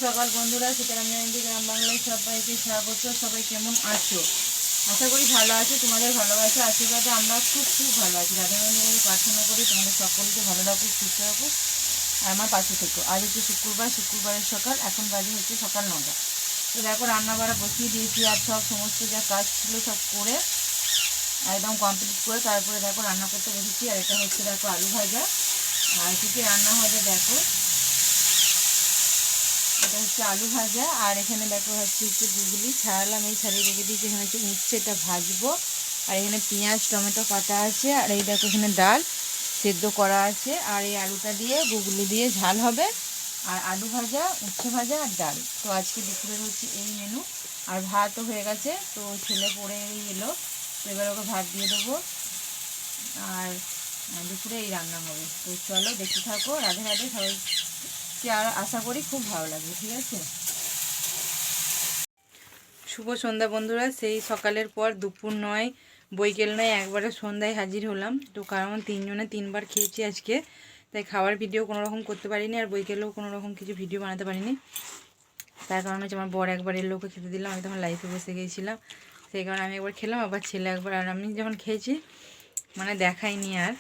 সকাল বন্ধুরা, সীতারামজয়ন্তী গ্রাম বাংলায় সবাইকে স্বাগত। সবাই কেমন আছো? আশা করি ভালো আছো। তোমাদের ভালোবাসা আশীর্বাদে আমরা খুব খুব ভালো আছি। রাধারানীর কাছে প্রার্থনা করি তোমাদের সকলকে ভালো রাখুক, সুস্থ রাখুক, আর আমার পাশে থেকো। আজ হচ্ছে শুক্রবারের সকাল। এখন বাজে হচ্ছে সকাল 9টা। তো দেখো রান্না বাড়া বসিয়ে দিয়েছি, আর সব সমস্ত যা কাজ ছিল সব করে একদম কমপ্লিট করে তারপরে দেখো রান্না করতে বসেছি। আর এটা হচ্ছে দেখো আলু ভাজা। আর কী রান্না হবে দেখো, এটা হচ্ছে আলু ভাজা। আর এখানে দেখো হচ্ছে গুগলি ছাড়ালাম, এই ছাড়িয়ে রেখে দিয়েছি। এখানে হচ্ছে উচ্ছে, এটা ভাজবো। আর এখানে পেঁয়াজ টমেটো কাটা আছে। আর এই দেখো এখানে ডাল সেদ্ধ করা আছে। আর এই আলুটা দিয়ে গুগলি দিয়ে ঝাল হবে। আর আলু ভাজা, উচ্ছে ভাজা আর ডাল। তো আজকে দুপুরের হচ্ছে এই মেনু। আর ভাতও হয়ে গেছে, তো ছেলে পড়ে এলো, তো এবার ওকে ভাত দিয়ে দেবো। আর দুপুরে এই রান্না হবে। তো চলো দেখতে থাকো। রাধে রাধে সবাইকে, আর আশা করি খুব ভালো লাগবে। ঠিক আছে, শুভ সন্ধ্যা বন্ধুরা। সেই সকালের পর দুপুর নয়, বৈকাল নয়, একবারে সন্ধ্যায় হাজির হলাম। তো কারণ তিনজনে তিনবার খেয়েছি আজকে, তাই খাওয়ার ভিডিও কোনো রকম করতে পারিনি। আর বৈকালেও কোনো রকম কিছু ভিডিও বানাতে পারিনি। তার কারণ হচ্ছে আমার বর একবার এর লোকে খেতে দিলাম, আমি তখন লাইফে বসে গিয়েছিলাম। সেই কারণে আমি একবার খেলাম, আবার ছেলে একবার। আর আমি যখন খেয়েছি মানে দেখাইনি, আর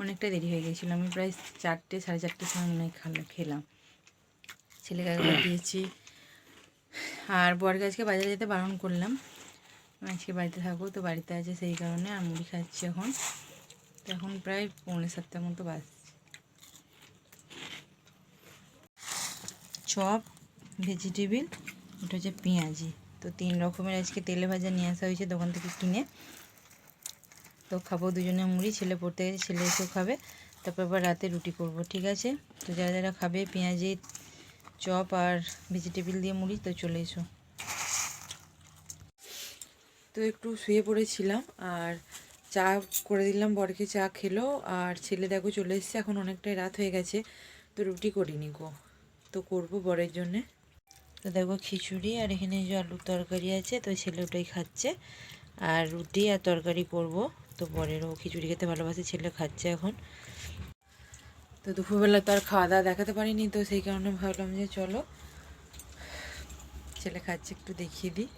অনেকটা দেরি হয়ে গেছিলো। আমি প্রায় 4টে সাড়ে 4টের সময় মনে হয় খেলাম। ছেলেকে একবার দিয়েছি। আর বরকে আজকে বাজারে যেতে বারণ করলাম, আজকে বাড়িতে থাকবো, তো বাড়িতে আছে সেই কারণে। আর মুড়ি খাচ্ছি এখন। তো এখন প্রায় 6:45 মতো বাজছে। চপ, ভেজিটেবিল, এটা হচ্ছে পেঁয়াজি। তো 3 রকমের আজকে তেলে ভাজা নিয়ে আসা হয়েছে দোকান থেকে কিনে। তো খাবো দুজনে মুড়ি, ছেলে পড়তে গেছে, ছেলে এসেও খাবে। তারপর আবার রাতে রুটি করব। ঠিক আছে, তো যারা যারা খাবে পেঁয়াজি, চপ আর ভেজিটেবিল দিয়ে মুড়ি, তো চলে এসো। তো একটু শুয়ে পড়েছিলাম, আর চা করে দিলাম, বরকে চা খেলো। আর ছেলে দেখো চলে এসছে, এখন অনেকটাই রাত হয়ে গেছে। তো রুটি করিনি গো, তো করবো বরের জন্যে। তো দেখো খিচুড়ি, আর এখানে যে আলুর তরকারি আছে, তো ছেলে ওটাই খাচ্ছে। আর রুটি আর তরকারি করব। তো বরেরও খিচুড়ি খেতে ভালোবাসে, ছেলে খাচ্ছে এখন। তো দুপুরবেলা তো আর খাওয়া দাওয়া দেখাতে পারিনি, তো সেই কারণে ভাবলাম যে চলো ছেলে খাচ্ছে একটু দেখিয়ে দিই।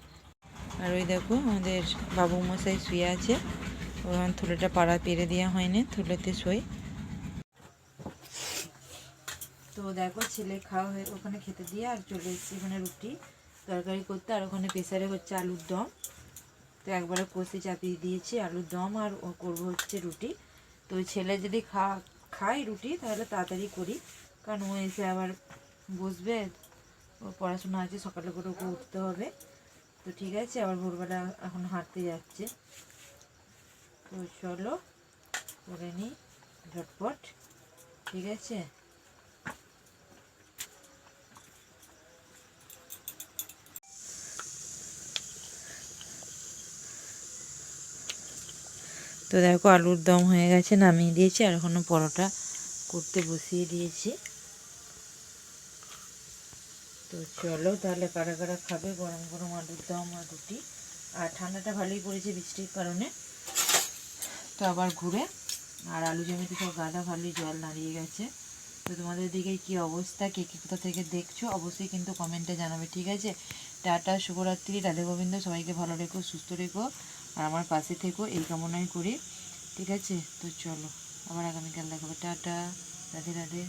আর ওই দেখো আমাদের বাবু মশাই শুয়ে আছে, ওখানে থুলেটা পাড়া পেরে দেওয়া হয়নি, থুলেতে শোয়। তো দেখো ছেলে খাওয়া হয়ে ওখানে খেতে দিয়ে আর চলে এসেছি এখানে রুটি তরকারি করতে। আর ওখানে প্রেসারে হচ্ছে আলুর দম। তো একবারে কষে চাপিয়ে দিয়েছি আলুর দম, আর ও করবো হচ্ছে রুটি। তো ছেলে যদি খাই রুটি, তাহলে তাড়াতাড়ি করি, কারণ ও এসে আবার বসবে, ও পড়াশোনা আছে, সকালে করে ওকে উঠতে হবে। তো ঠিক আছে, আবার ভোরবেলা এখন হাঁটতে যাচ্ছে। তো চলো করে নিই ঝটপট। ঠিক আছে, তো দেখো আলুর দম হয়ে গেছে, নামিয়ে দিয়েছি। আর এখনও পরোটা করতে বসিয়ে দিয়েছি। তো চলো তাহলে কারা কারা খাবে গরম গরম আলুর দম আর রুটি। আর ঠান্ডাটা ভালোই পড়েছে বৃষ্টির কারণে, তো আবার ঘুরে। আর আলু জমিতে সব গাদা ভালোই জল দাঁড়িয়ে গেছে। তো তোমাদের দিকে কী অবস্থা, কে কে কোথা থেকে দেখছো অবশ্যই কিন্তু কমেন্টে জানাবে। ঠিক আছে, টাটা, শুভরাত্রি, রাধে গোবিন্দ। সবাইকে ভালো রেখো, সুস্থ রেখো, আর আমার পাশে থেকো, এই কামনাই করি। ঠিক আছে, তো চলো আবার আগামীকাল দেখাবো। টাটা, রাধে রাধে।